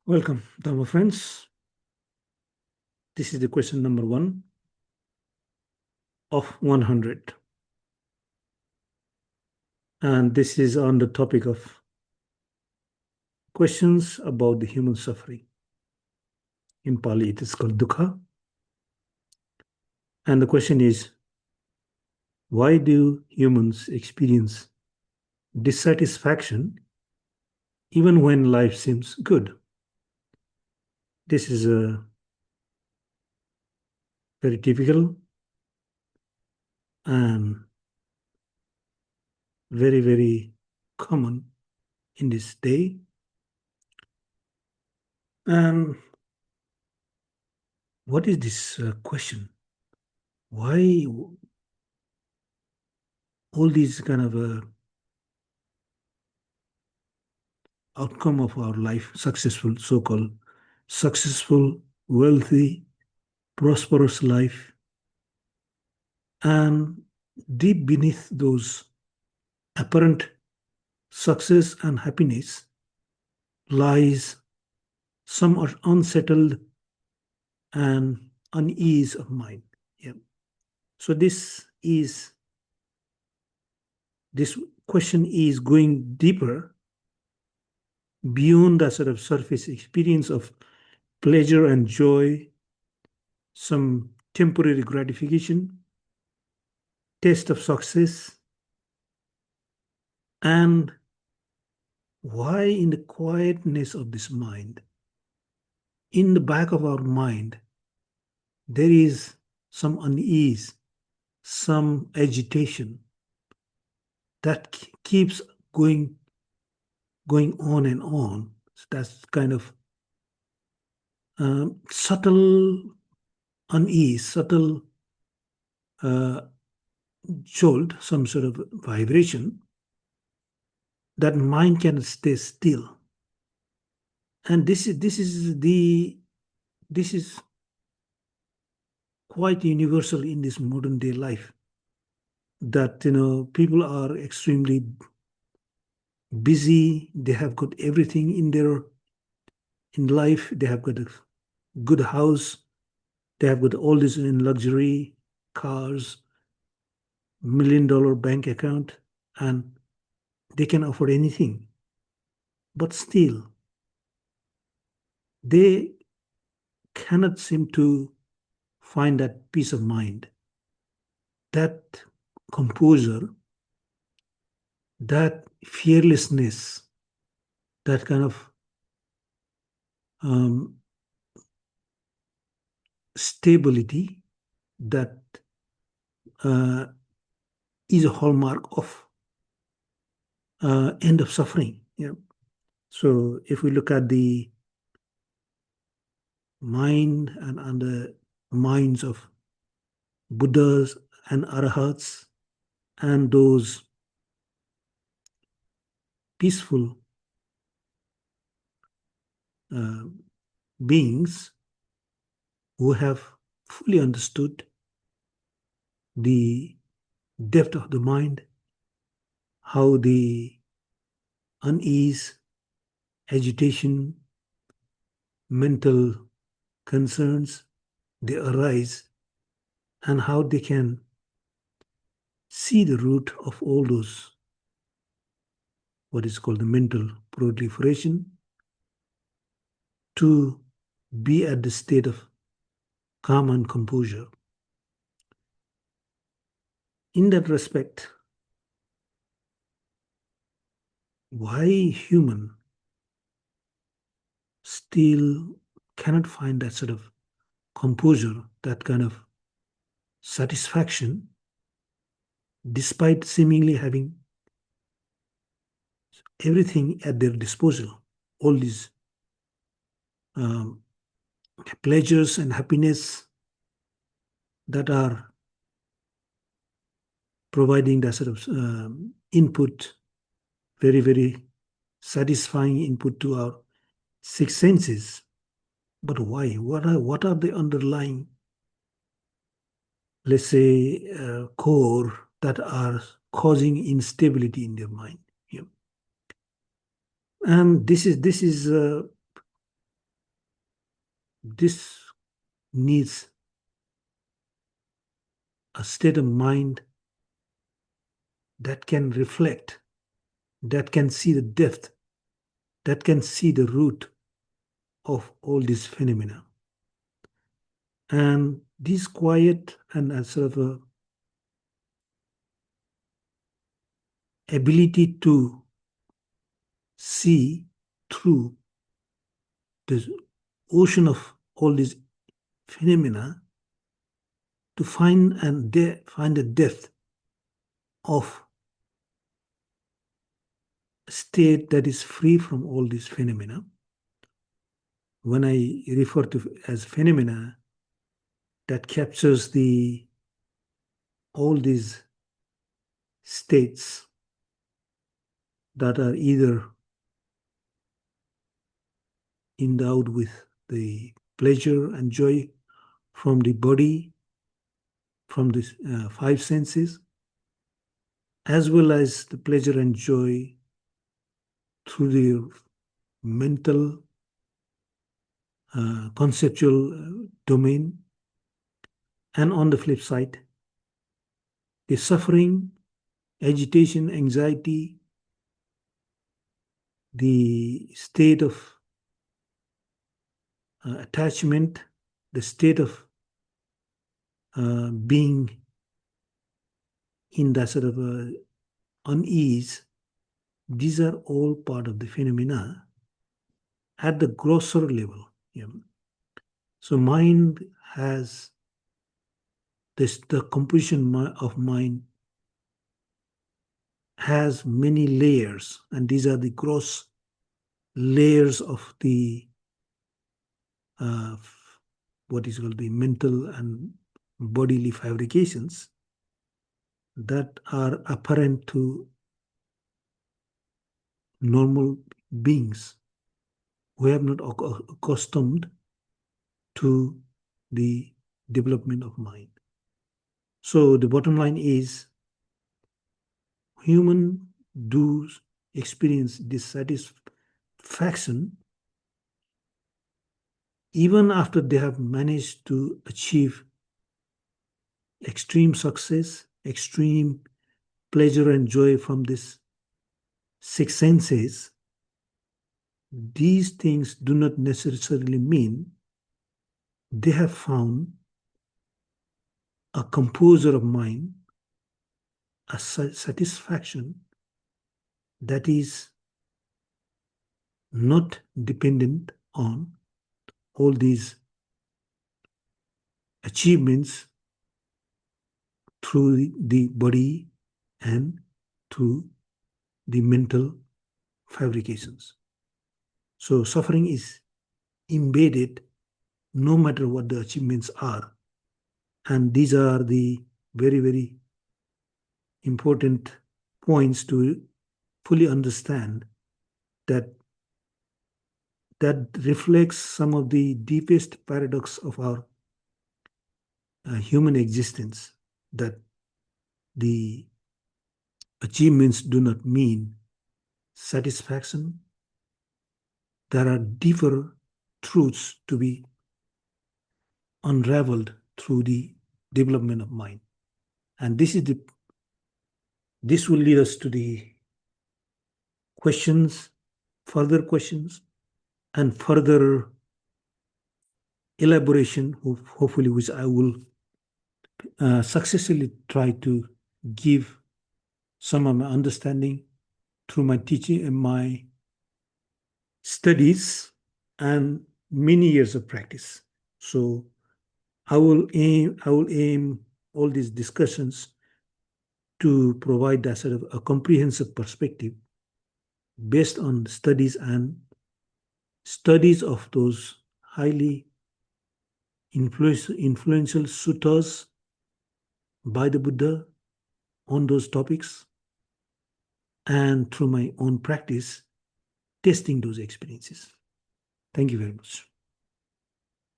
Welcome, Dharma friends. This is the question number 1 of 100. And this is on the topic of questions about the human suffering. In Pali, it is called dukkha. And the question is, why do humans experience dissatisfaction even when life seems good? This is a very typical and very, very common in this day. And what is this question? Why all these kind of outcome of our life, successful, so-called successful, wealthy, prosperous life, and deep beneath those apparent success and happiness lies some unsettled and unease of mind. Yeah. So this question is going deeper beyond the sort of surface experience of pleasure and joy, some temporary gratification, taste of success, and why in the quietness of this mind, in the back of our mind, there is some unease, some agitation that keeps going on and on. So that's kind of subtle unease, subtle jolt, some sort of vibration that mind can stay still. And this is quite universal in this modern day life, that people are extremely busy. They have got everything in life. They have got a good house. They have got all this in luxury cars, $1 million bank account, and they can afford anything. But still, they cannot seem to find that peace of mind, that composure, that fearlessness, that kind of stability that is a hallmark of end of suffering. Yeah. So if we look at the mind and the minds of Buddhas and Arahats and those peaceful beings who have fully understood the depth of the mind, how the unease, agitation, mental concerns, they arise, and how they can see the root of all those, what is called the mental proliferation, to be at the state of calm and composure. In that respect, why human still cannot find that sort of composure, that kind of satisfaction, despite seemingly having everything at their disposal, all these pleasures and happiness that are providing that sort of input, very, very satisfying input to our six senses. But why? What are the underlying, let's say, core that are causing instability in their mind? Yeah. And this is This needs a state of mind that can reflect, that can see the depth, that can see the root of all these phenomena. And this quiet and a sort of a ability to see through this ocean of all these phenomena to find find the depth of a state that is free from all these phenomena. When I refer to as phenomena, that captures all these states that are either endowed with the pleasure and joy from the body, from the five senses, as well as the pleasure and joy through the mental, conceptual domain. And on the flip side, the suffering, agitation, anxiety, the state of attachment, the state of being in that sort of unease, these are all part of the phenomena at the grosser level. Yeah. So mind has the composition of mind has many layers, and these are the gross layers of the what is called the mental and bodily fabrications that are apparent to normal beings who have not accustomed to the development of mind. So the bottom line is human do experience dissatisfaction even after they have managed to achieve extreme success, extreme pleasure and joy from these six senses. These things do not necessarily mean they have found a composure of mind, a satisfaction that is not dependent on all these achievements through the body and through the mental fabrications. So suffering is embedded no matter what the achievements are. And these are the very, very important points to fully understand that reflects some of the deepest paradox of our human existence, that the achievements do not mean satisfaction. There are deeper truths to be unraveled through the development of mind. And this will lead us to the questions, further questions, and further elaboration, hopefully, which I will successfully try to give some of my understanding through my teaching and my studies and many years of practice. So I will aim all these discussions to provide that sort of a comprehensive perspective based on studies of those highly influential suttas by the Buddha on those topics, and through my own practice, testing those experiences. Thank you very much.